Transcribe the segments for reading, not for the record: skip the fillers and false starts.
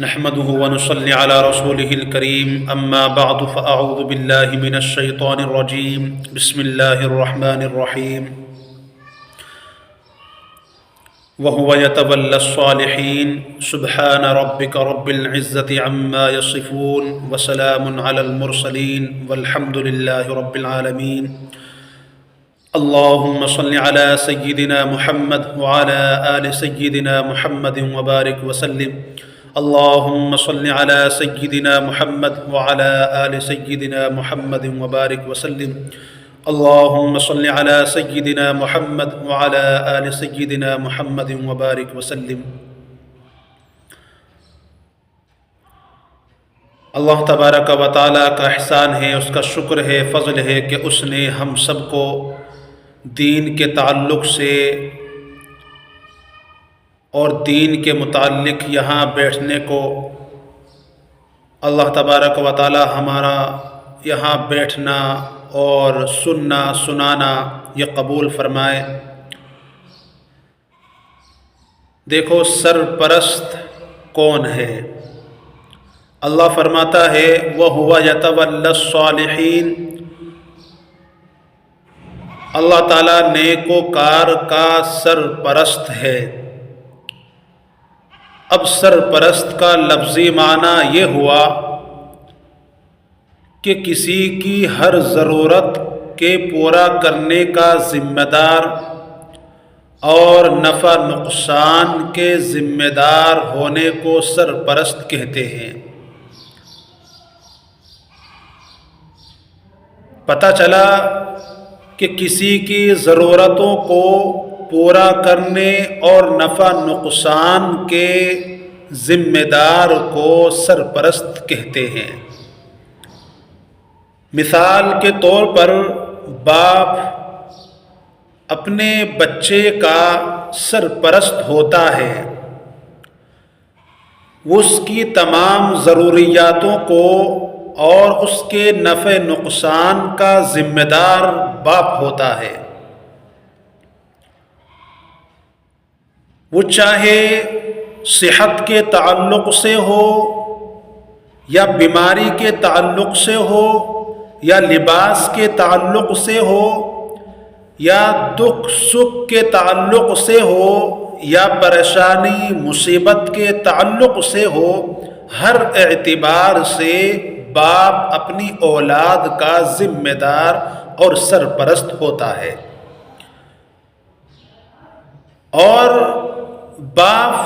نحمده ونصلي على رسوله الكريم أما بعد فأعوذ بالله من الشيطان الرجيم بسم الله الرحمن الرحيم وهو يتولى الصالحين سبحان ربك رب العزة عما يصفون وسلام على المرسلين والحمد لله رب العالمين اللهم صل على سيدنا محمد وعلى آل سيدنا محمد وبارك وسلم اللهم صل على سيدنا محمد وعلى آل سيدنا محمد وبارك وسلم اللهم صل على سيدنا محمد وعلى آل سيدنا محمد وبارك وسلم۔ اللہ تبارک و تعالیٰ کا احسان ہے، اس کا شکر ہے، فضل ہے کہ اس نے ہم سب کو دین کے تعلق سے اور دین کے متعلق یہاں بیٹھنے کو اللہ تبارک و تعالی ہمارا یہاں بیٹھنا اور سننا سنانا یہ قبول فرمائے۔ دیکھو سرپرست کون ہے؟ اللہ فرماتا ہے وَهُوَ يَتَوَلَّى الصَّالِحِينَ، اللہ تعالیٰ نیکوکار کا سرپرست ہے۔ اب سرپرست کا لفظی معنی یہ ہوا کہ کسی کی ہر ضرورت کے پورا کرنے کا ذمہ دار اور نفع نقصان کے ذمہ دار ہونے کو سرپرست کہتے ہیں۔ پتہ چلا کہ کسی کی ضرورتوں کو پورا کرنے اور نفع نقصان کے ذمہ دار کو سرپرست کہتے ہیں۔ مثال کے طور پر باپ اپنے بچے کا سرپرست ہوتا ہے، اس کی تمام ضروریاتوں کو اور اس کے نفع نقصان کا ذمہ دار باپ ہوتا ہے۔ وہ چاہے صحت کے تعلق سے ہو یا بیماری کے تعلق سے ہو یا لباس کے تعلق سے ہو یا دکھ سکھ کے تعلق سے ہو یا پریشانی مصیبت کے تعلق سے ہو، ہر اعتبار سے باپ اپنی اولاد کا ذمہ دار اور سرپرست ہوتا ہے، اور باپ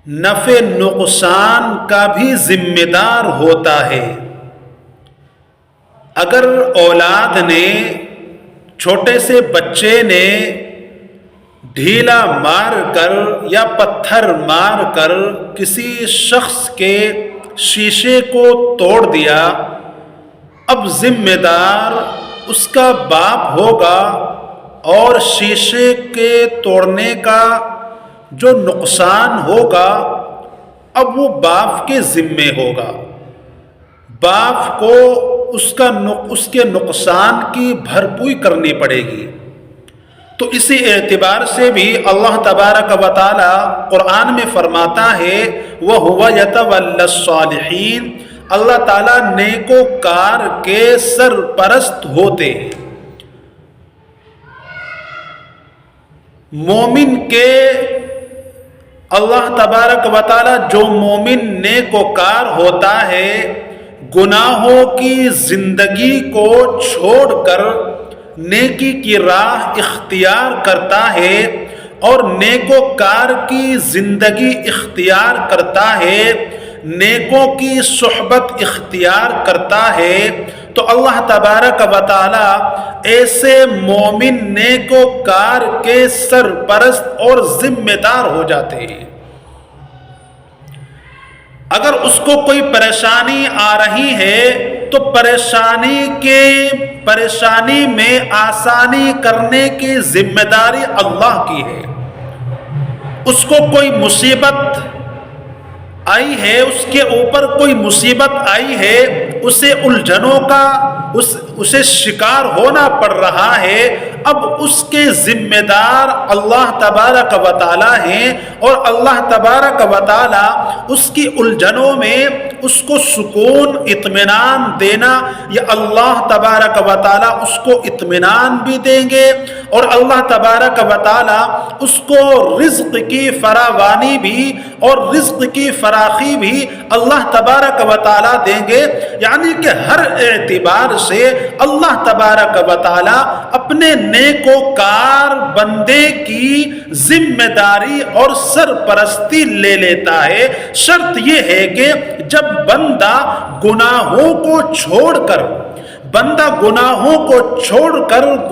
نفع نقصان کا بھی ذمہ دار ہوتا ہے۔ اگر اولاد نے، چھوٹے سے بچے نے ڈھیلا مار کر یا پتھر مار کر کسی شخص کے شیشے کو توڑ دیا، اب ذمہ دار اس کا باپ ہوگا اور شیشے کے توڑنے کا جو نقصان ہوگا اب وہ باپ کے ذمے ہوگا۔ باپ کو اس کے نقصان کی بھرپائی کرنی پڑے گی۔ تو اسی اعتبار سے بھی اللہ تبارک و تعالی قرآن میں فرماتا ہے وَهُوَ يَتَوَلَّى الصَّالِحِينَ، اللہ تعالیٰ نیکوکار کے سرپرست ہوتے ہیں۔ مومن کے اللہ تبارک و تعالی جو مومن نیکوکار ہوتا ہے، گناہوں کی زندگی کو چھوڑ کر نیکی کی راہ اختیار کرتا ہے اور نیکوکار کی زندگی اختیار کرتا ہے، نیکوں کی صحبت اختیار کرتا ہے، تو اللہ تبارک و تعالی ایسے مومن نیکوکار کے سرپرست اور ذمہ دار ہو جاتے ہیں۔ اگر اس کو کوئی پریشانی آ رہی ہے تو پریشانی میں آسانی کرنے کی ذمہ داری اللہ کی ہے۔ اس کو کوئی مصیبت آئی ہے، اس کے اوپر کوئی مصیبت آئی ہے، اسے الجھنوں کا اسے شکار ہونا پڑ رہا ہے، اب اس کے ذمہ دار اللہ تبارک و تعالی ہیں، اور اللہ تبارک و تعالی اس کی الجھنوں میں اس کو سکون اطمینان دینا، یا اللہ تبارک و تعالی اس کو اطمینان بھی دیں گے، اور اللہ تبارک و تعالی اس کو رزق کی فراوانی بھی اور رزق کی فراخی بھی اللہ تبارک و تعالی دیں گے۔ یعنی کہ ہر اعتبار سے اللہ تبارک و تعالی اپنے نیکوکار بندے کی ذمہ داری اور سرپرستی لے لیتا ہے۔ شرط یہ ہے کہ جب بندہ گناہوں کو چھوڑ کر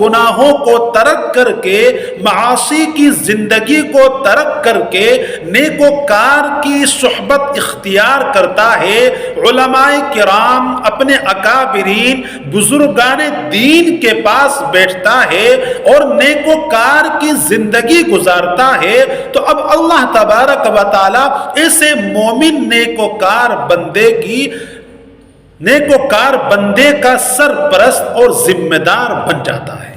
گناہوں کو ترک کر کے معاصی کی زندگی کو ترک کر کے نیکوکار کی صحبت اختیار کرتا ہے، علماء کرام اپنے اکابرین بزرگان دین کے پاس بیٹھتا ہے اور نیکوکار کی زندگی گزارتا ہے، تو اب اللہ تبارک و تعالی ایسے مومن نیکوکار بندے کا سرپرست اور ذمہ دار بن جاتا ہے۔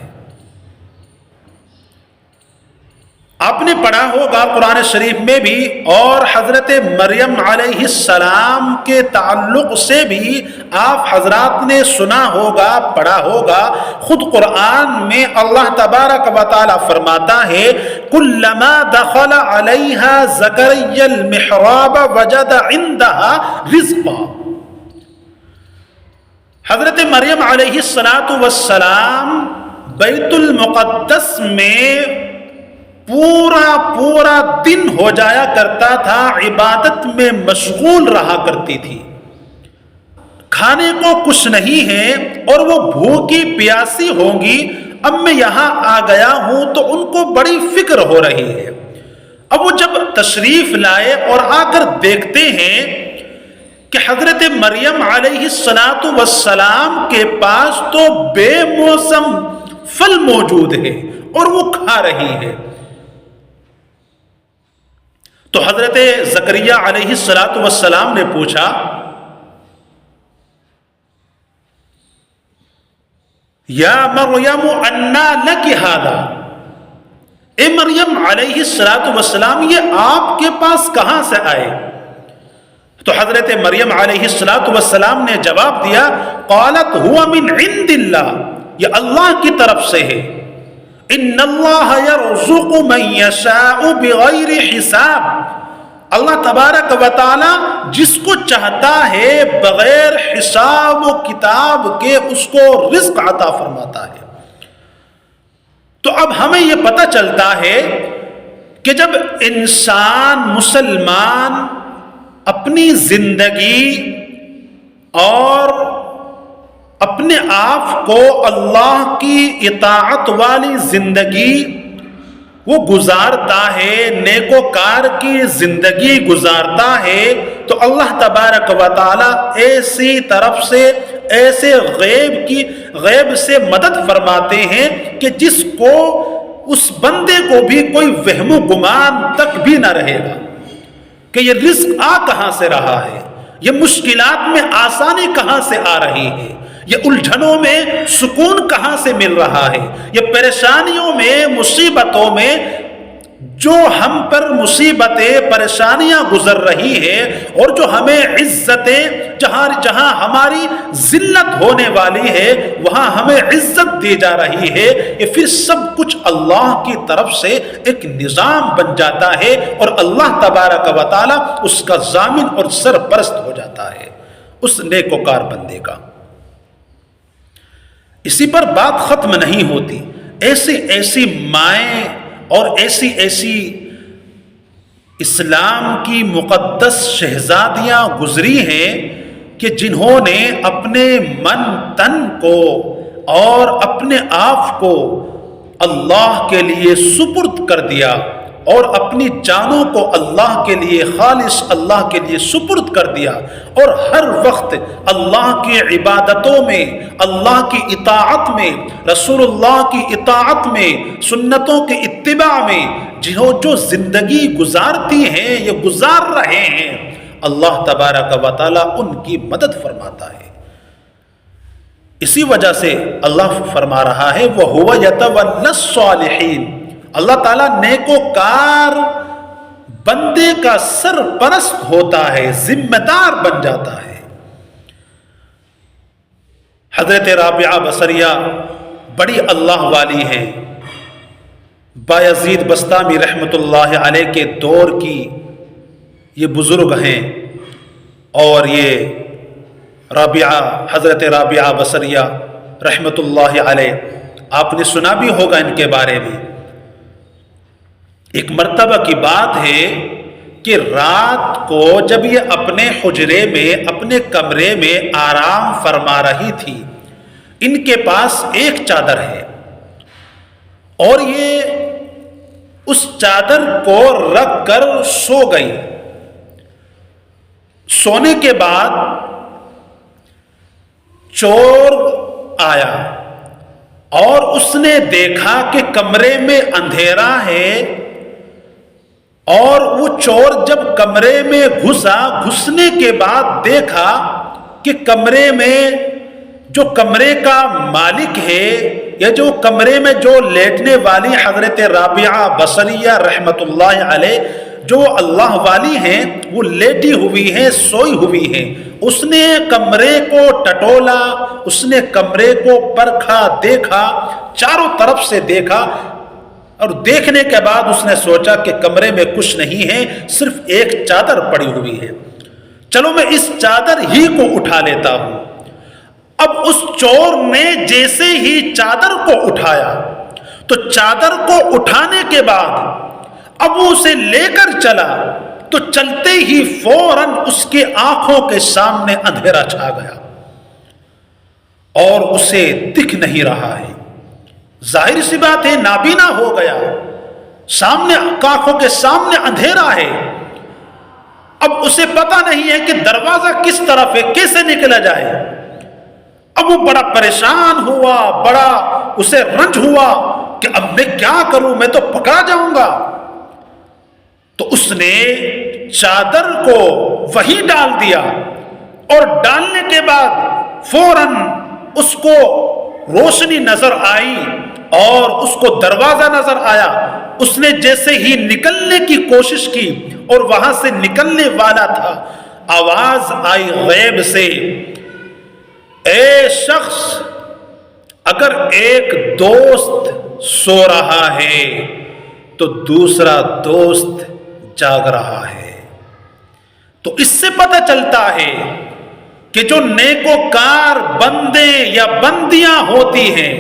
آپ نے پڑھا ہوگا قرآن شریف میں بھی، اور حضرت مریم علیہ السلام کے تعلق سے بھی آپ حضرات نے سنا ہوگا، پڑھا ہوگا۔ خود قرآن میں اللہ تبارک و تعالی فرماتا ہے کلما دخل علیہا زکریا المحراب وجد عندہا رزقا۔ حضرت مریم علیہ السلام بیت المقدس میں پورا دن ہو جایا کرتا تھا، عبادت میں مشغول رہا کرتی تھی۔ کھانے کو کچھ نہیں ہے اور وہ بھوکی پیاسی ہوں گی، اب میں یہاں آ گیا ہوں تو ان کو بڑی فکر ہو رہی ہے۔ اب وہ جب تشریف لائے اور آ کر دیکھتے ہیں کہ حضرت مریم علیہ السلام کے پاس تو بے موسم پھل موجود ہے اور وہ کھا رہی ہے، تو حضرت زکریا علیہ السلام نے پوچھا یا مریم انا لک ھذا، اے مریم علیہ السلام یہ آپ کے پاس کہاں سے آئے؟ تو حضرت مریم علیہ السلام نے جواب دیا قالت هو من عند اللہ، یہ اللہ کی طرف سے ہے، ان اللہ یرزق من یشاء بغیر حساب، اللہ تبارک و تعالی جس کو چاہتا ہے بغیر حساب و کتاب کے اس کو رزق عطا فرماتا ہے۔ تو اب ہمیں یہ پتہ چلتا ہے کہ جب انسان مسلمان اپنی زندگی اور اپنے آپ کو اللہ کی اطاعت والی زندگی وہ گزارتا ہے، نیکوکار کی زندگی گزارتا ہے، تو اللہ تبارک و تعالی ایسی طرف سے ایسے غیب سے مدد فرماتے ہیں کہ جس کو اس بندے کو بھی کوئی وہم و گمان تک بھی نہ رہے گا کہ یہ رزق آ کہاں سے رہا ہے، یہ مشکلات میں آسانی کہاں سے آ رہی ہے، یہ الجھنوں میں سکون کہاں سے مل رہا ہے، یہ پریشانیوں میں مصیبتوں میں جو ہم پر مصیبتیں پریشانیاں گزر رہی ہے اور جو ہمیں عزتیں جہاں ہماری ذلت ہونے والی ہے وہاں ہمیں عزت دی جا رہی ہے، یہ پھر سب کچھ اللہ کی طرف سے ایک نظام بن جاتا ہے اور اللہ تبارک و تعالی اس کا ضامن اور سرپرست ہو جاتا ہے اس نیکوکار بندے کا۔ اسی پر بات ختم نہیں ہوتی، ایسی مائیں اور ایسی اسلام کی مقدس شہزادیاں گزری ہیں کہ جنہوں نے اپنے من تن کو اور اپنے آپ کو اللہ کے لیے سپرد کر دیا اور اپنی جانوں کو اللہ کے لیے خالص اللہ کے لیے سپرد کر دیا، اور ہر وقت اللہ کی عبادتوں میں، اللہ کی اطاعت میں، رسول اللہ کی اطاعت میں، سنتوں کے اتباع میں جو زندگی گزارتی ہیں یہ گزار رہے ہیں، اللہ تبارک و تعالی ان کی مدد فرماتا ہے۔ اسی وجہ سے اللہ فرما رہا ہے وَهُوَ يَتَوَلَّى الصَّالِحِينَ، اللہ تعالیٰ نیکوکار بندے کا سرپرست ہوتا ہے، ذمہ دار بن جاتا ہے۔ حضرت رابعہ بصریہ بڑی اللہ والی ہیں، بایزید بسطامی رحمۃ اللہ علیہ کے دور کی یہ بزرگ ہیں، اور یہ رابعہ حضرت رابعہ بصریہ رحمۃ اللہ علیہ آپ نے سنا بھی ہوگا ان کے بارے میں۔ ایک مرتبہ کی بات ہے کہ رات کو جب یہ اپنے حجرے میں اپنے کمرے میں آرام فرما رہی تھی، ان کے پاس ایک چادر ہے اور یہ اس چادر کو رکھ کر سو گئی۔ سونے کے بعد چور آیا اور اس نے دیکھا کہ کمرے میں اندھیرا ہے، اور وہ چور جب کمرے میں گھسنے کے بعد دیکھا کہ کمرے میں جو کمرے کا مالک ہے یا جو کمرے میں جو لیٹنے والی حضرت رابعہ بصریہ رحمت اللہ علیہ جو اللہ والی ہیں وہ لیٹی ہوئی ہیں، سوئی ہوئی ہیں، اس نے کمرے کو ٹٹولا، اس نے کمرے کو پرکھا، دیکھا، چاروں طرف سے دیکھا، اور دیکھنے کے بعد اس نے سوچا کہ کمرے میں کچھ نہیں ہے، صرف ایک چادر پڑی ہوئی ہے، چلو میں اس چادر ہی کو اٹھا لیتا ہوں۔ اب اس چور نے جیسے ہی چادر کو اٹھایا تو چادر کو اٹھانے کے بعد اب وہ اسے لے کر چلا تو چلتے ہی فوراً اس کے آنکھوں کے سامنے اندھیرا چھا گیا اور اسے دکھ نہیں رہا ہے۔ ظاہر سی بات ہے نابینا ہو گیا، سامنے آنکھوں کے سامنے اندھیرا ہے، اب اسے پتا نہیں ہے کہ دروازہ کس طرف ہے، کیسے نکلا جائے۔ اب وہ بڑا پریشان ہوا، بڑا اسے رنج ہوا کہ اب میں کیا کروں، میں تو پکڑا جاؤں گا۔ تو اس نے چادر کو وہیں ڈال دیا، اور ڈالنے کے بعد فوراً اس کو روشنی نظر آئی اور اس کو دروازہ نظر آیا۔ اس نے جیسے ہی نکلنے کی کوشش کی اور وہاں سے نکلنے والا تھا، آواز آئی غیب سے، اے شخص، اگر ایک دوست سو رہا ہے تو دوسرا دوست جاگ رہا ہے۔ تو اس سے پتہ چلتا ہے کہ جو نیکوکار بندے یا بندیاں ہوتی ہیں،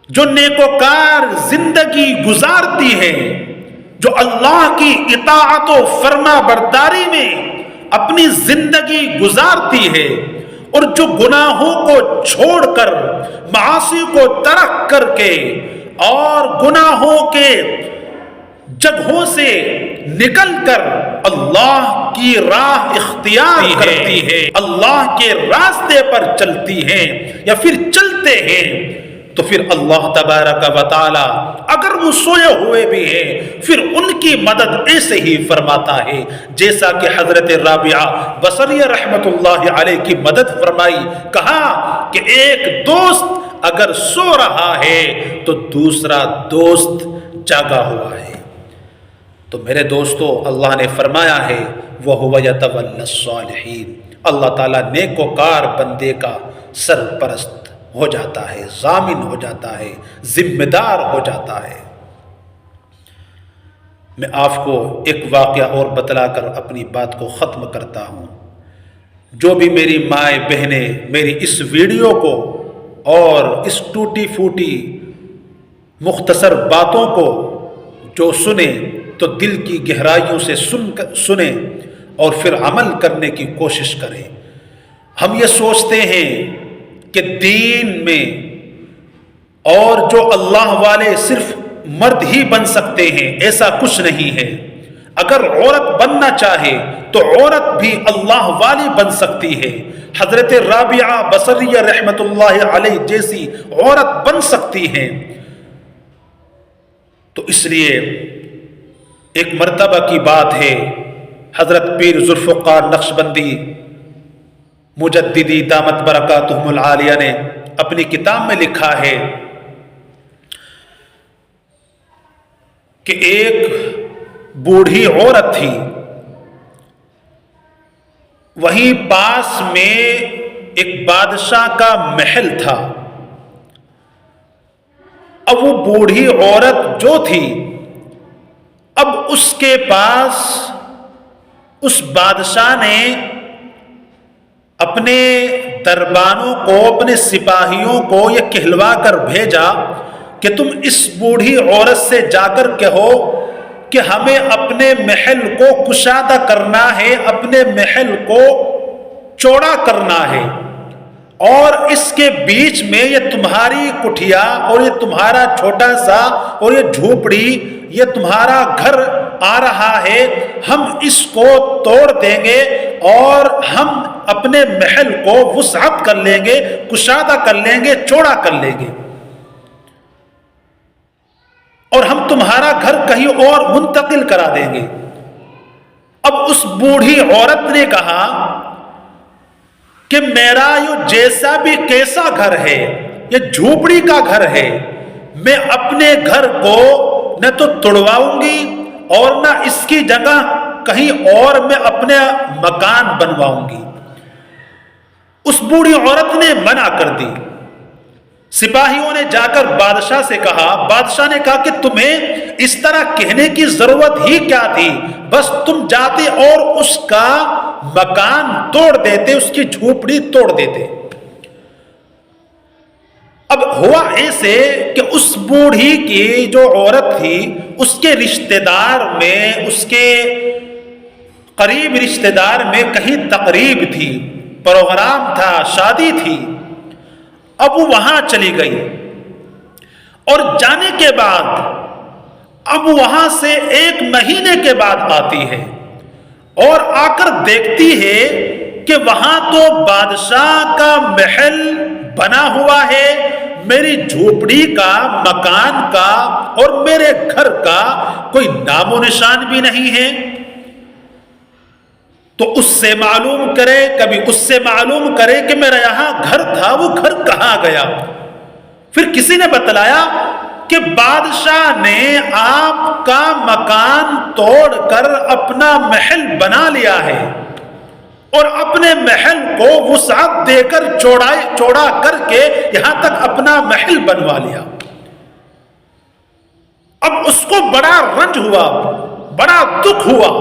جو نیکوکار زندگی گزارتی ہیں، جو اللہ کی اطاعت و فرما برداری میں اپنی زندگی گزارتی ہے، اور جو گناہوں کو چھوڑ کر معاصی کو ترک کر کے اور گناہوں کے جگہوں سے نکل کر اللہ کی راہ اختیار کرتی ہے، اللہ کے راستے پر چلتی ہیں یا پھر چلتے ہیں، تو پھر اللہ تبارک و تعالی اگر وہ سوئے ہوئے بھی ہیں پھر ان کی مدد ایسے ہی فرماتا ہے جیسا کہ حضرت رابعہ بصریہ رحمت اللہ علیہ کی مدد فرمائی۔ کہا کہ ایک دوست اگر سو رہا ہے تو دوسرا دوست جاگا ہوا ہے۔ تو میرے دوستو، اللہ نے فرمایا ہے وَهُوَ يَتَوَلَّى الصَّالِحِينَ، اللہ تعالیٰ نیکوکار بندے کا سرپرست ہو جاتا ہے، ضامن ہو جاتا ہے، ذمہ دار ہو جاتا ہے۔ میں آپ کو ایک واقعہ اور بتلا کر اپنی بات کو ختم کرتا ہوں۔ جو بھی میری مائیں بہنیں میری اس ویڈیو کو اور اس ٹوٹی پھوٹی مختصر باتوں کو جو سنیں تو دل کی گہرائیوں سے سنیں اور پھر عمل کرنے کی کوشش کریں۔ ہم یہ سوچتے ہیں کہ دین میں اور جو اللہ والے صرف مرد ہی بن سکتے ہیں، ایسا کچھ نہیں ہے۔ اگر عورت بننا چاہے تو عورت بھی اللہ والی بن سکتی ہے، حضرت رابعہ بصریہ رحمت اللہ علیہ جیسی عورت بن سکتی ہیں۔ تو اس لیے ایک مرتبہ کی بات ہے، حضرت پیر ذوالفقار نقشبندی مجددی دامت برکاتہم العالیہ نے اپنی کتاب میں لکھا ہے کہ ایک بوڑھی عورت تھی، وہیں پاس میں ایک بادشاہ کا محل تھا۔ اب وہ بوڑھی عورت جو تھی، اب اس کے پاس اس بادشاہ نے اپنے دربانوں کو، اپنے سپاہیوں کو یہ کہلوا کر بھیجا کہ تم اس بوڑھی عورت سے جا کر کہو کہ ہمیں اپنے محل کو کشادہ کرنا ہے، اپنے محل کو چوڑا کرنا ہے، اور اس کے بیچ میں یہ تمہاری کٹھیا اور یہ تمہارا چھوٹا سا اور یہ جھوپڑی، یہ تمہارا گھر آ رہا ہے، ہم اس کو توڑ دیں گے اور ہم اپنے محل کو وسعت کر لیں گے، کشادہ کر لیں گے، چوڑا کر لیں گے، اور ہم تمہارا گھر کہیں اور منتقل کرا دیں گے۔ اب اس بوڑھی عورت نے کہا کہ میرا یہ جیسا بھی کیسا گھر ہے، یہ جھوپڑی کا گھر ہے، میں اپنے گھر کو نہ تو توڑواؤں گی اور نہ اس کی جگہ کہیں اور میں اپنے مکان بنواؤں گی۔ اس بوڑھی عورت نے منع کر دی۔ سپاہیوں نے جا کر بادشاہ سے کہا، بادشاہ نے کہا کہ تمہیں اس طرح کہنے کی ضرورت ہی کیا تھی، بس تم جاتے اور اس کا مکان توڑ دیتے، اس کی جھوپڑی توڑ دیتے۔ اب ہوا ایسے کہ اس بوڑھی کی جو عورت تھی، اس کے رشتہ دار میں، اس کے قریب رشتہ دار میں کہیں تقریب تھی، پروگرام تھا، شادی تھی۔ اب وہ وہاں چلی گئی، اور جانے کے بعد اب وہاں سے 1 مہینے کے بعد آتی ہے اور آ کر دیکھتی ہے کہ وہاں تو بادشاہ کا محل بنا ہوا ہے، میری جھوپڑی کا، مکان کا اور میرے گھر کا کوئی نام و نشان بھی نہیں ہے۔ تو اس سے معلوم کرے، کبھی اس سے معلوم کرے کہ میرا یہاں گھر تھا، وہ گھر کہاں گیا۔ پھر کسی نے بتلایا کہ بادشاہ نے آپ کا مکان توڑ کر اپنا محل بنا لیا ہے، اور اپنے محل کو وسعت دے کر چوڑا کر کے یہاں تک اپنا محل بنوا لیا۔ اب اس کو بڑا رنج ہوا، بڑا دکھ ہوا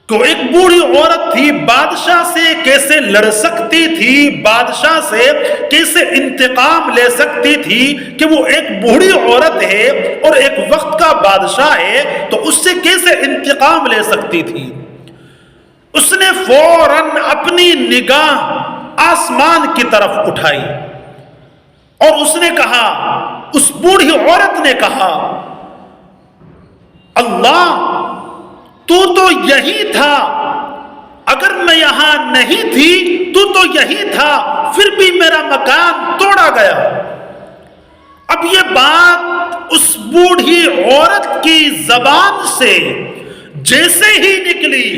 کہ ایک بوڑھی عورت تھی، بادشاہ سے کیسے لڑ سکتی تھی، بادشاہ سے کیسے انتقام لے سکتی تھی کہ وہ ایک بوڑھی عورت ہے اور ایک وقت کا بادشاہ ہے، تو اس سے کیسے انتقام لے سکتی تھی۔ اس نے فوراً اپنی نگاہ آسمان کی طرف اٹھائی اور اس نے کہا، اس بوڑھی عورت نے کہا، اللہ تو یہی تھا، اگر میں یہاں نہیں تھی تو یہی تھا، پھر بھی میرا مکان توڑا گیا۔ اب یہ بات اس بوڑھی عورت کی زبان سے جیسے ہی نکلی،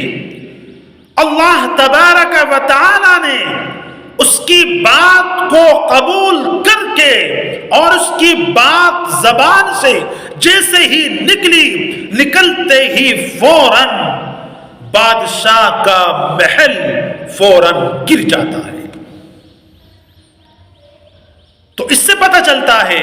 اللہ تبارک و تعالی نے اس کی بات کو قبول کر کے اور اس کی بات زبان سے جیسے ہی نکلی، نکلتے ہی فوراً بادشاہ کا محل فوراً گر جاتا ہے۔ تو اس سے پتہ چلتا ہے،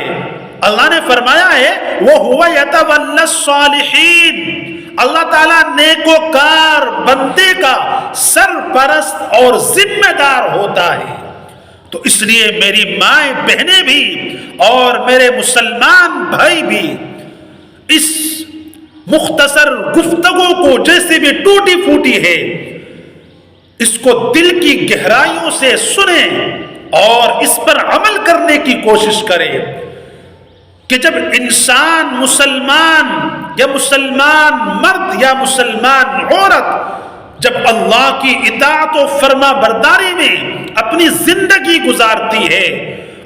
اللہ نے فرمایا ہے وَهُوَ يَتَوَلَّى الصَّالِحِينَ، اللہ تعالیٰ نیکوکار بندے کا سرپرست اور ذمہ دار ہوتا ہے۔ تو اس لیے میری مائیں بہنیں بھی اور میرے مسلمان بھائی بھی اس مختصر گفتگو کو جیسے بھی ٹوٹی پھوٹی ہے، اس کو دل کی گہرائیوں سے سنیں اور اس پر عمل کرنے کی کوشش کریں کہ جب انسان مسلمان یا مسلمان مرد یا مسلمان عورت جب اللہ کی اطاعت و فرما برداری میں اپنی زندگی گزارتی ہے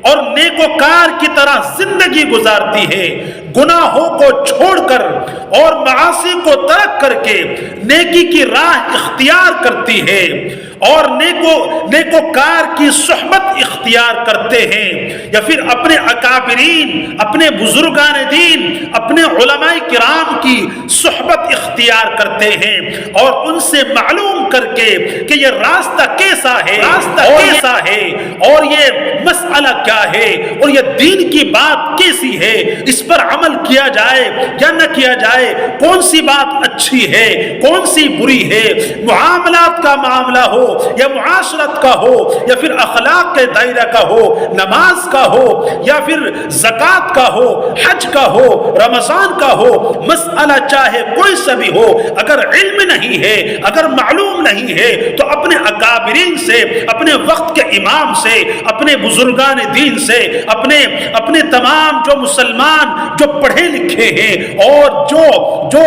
اور نیکوکار کی طرح زندگی گزارتی ہے، گناہوں کو چھوڑ کر اور معاصی کو ترک کر کے نیکی کی راہ اختیار کرتی ہے اور نیکوکار کی صحبت اختیار کرتے ہیں، یا پھر اپنے اکابرین، اپنے بزرگان دین، اپنے علماء کرام کی صحبت اختیار کرتے ہیں اور ان سے معلوم کر کے کہ یہ راستہ کیسا ہے اور یہ مسئلہ کیا ہے اور یہ دین کی بات کیسی ہے، اس پر عمل کیا جائے یا نہ کیا جائے، کون سی بات اچھی ہے کون سی بری ہے، معاملات کا معاملہ ہو یا معاشرت کا ہو یا پھر اخلاق کے دائرہ کا ہو، نماز کا ہو یا پھر زکوٰۃ کا ہو، حج کا ہو، رمضان کا ہو، مسئلہ چاہے کوئی سا بھی ہو، اگر علم نہیں ہے، اگر معلوم نہیں ہے تو اپنے اکابرین سے، اپنے وقت کے امام سے، اپنے بزرگان دین سے، اپنے تمام جو مسلمان جو پڑھے لکھے ہیں اور جو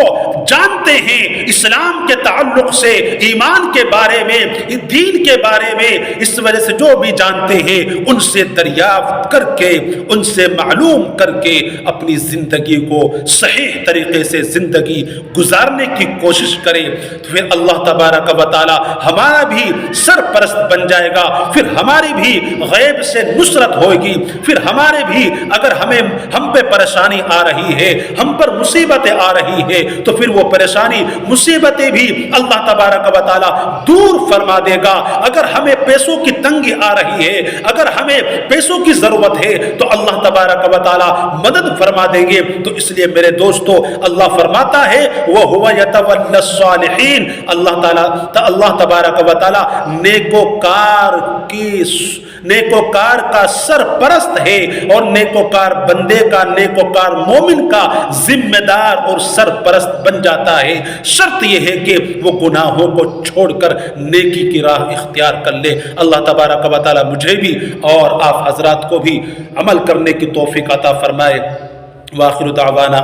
جانتے ہیں اسلام کے تعلق سے، ایمان کے بارے میں، دین کے بارے میں، اس وجہ سے جو بھی جانتے ہیں ان سے دریافت کر کے، ان سے معلوم کر کے اپنی زندگی کو صحیح طریقے سے زندگی گزارنے کی کوشش کرے، تو پھر اللہ تبارک و تعالی ہمارا بھی سرپرست بن جائے گا، پھر ہماری بھی غیب سے نصرت ہوگی، پھر ہمارے بھی اگر ہم پہ پریشانی آ رہی ہے، ہم پر مصیبتیں آ رہی ہے، تو پھر وہ پریشانی مصیبتیں بھی اللہ تبارک و تعالی دور فرما دے گا۔ اگر ہمیں پیسوں کی تنگی آ رہی ہے، اگر ہمیں پیسوں کی ضرورت ہے تو اللہ تبارک و تعالی مدد فرما دیں گے۔ تو اس لیے میرے دوستو اللہ فرماتا ہے وَهُوَ يَتَوَلَّى الصَّالِحِينَ، اللہ تبارک و تعالی نیکوکار کا سرپرست ہے اور نیکوکار بندے کا، نیکوکار مومن کا ذمہ دار اور سرپرست بن جاتا ہے۔ شرط یہ ہے کہ وہ گناہوں کو چھوڑ کر نیکی کی راہ اختیار کر لے۔ اللہ تبارک و تعالی مجھے بھی اور آپ حضرات کو بھی عمل کرنے کی توفیق عطا فرمائے۔ وآخر دعوانا